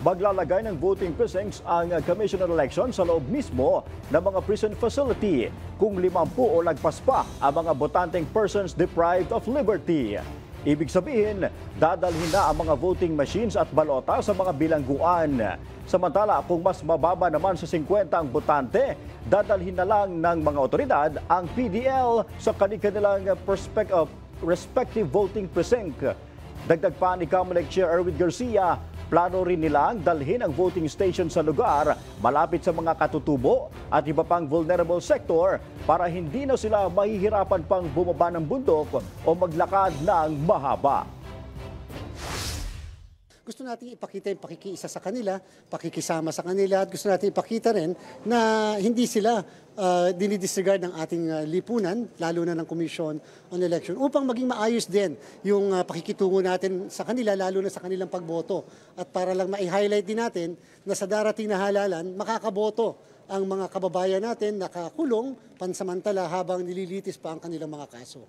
maglalagay ng voting precincts ang Commission on Elections sa loob mismo ng mga prison facility kung 50 o lagpas pa ang mga botanteng persons deprived of liberty. Ibig sabihin, dadalhin na ang mga voting machines at balota sa mga bilangguan. Samantala, kung mas mababa naman sa 50 ang botante, dadalhin na lang ng mga otoridad ang PDL sa kanilang respective voting precinct. Dagdag pa ni Comelec Chair Erwin Garcia, plano rin nilang dalhin ang voting station sa lugar malapit sa mga katutubo at iba pang vulnerable sector para hindi na sila mahihirapan pang bumaba ng bundok o maglakad ng mahaba. Gusto natin ipakita yung pakikiisa sa kanila, pakikisama sa kanila, at gusto natin ipakita rin na hindi sila dinidisregard ng ating lipunan, lalo na ng Commission on Election, upang maging maayos din yung pakikitungo natin sa kanila, lalo na sa kanilang pagboto. At para lang ma-highlight din natin na sa darating na halalan, makakaboto ang mga kababayan natin nakakulong pansamantala habang nililitis pa ang kanilang mga kaso.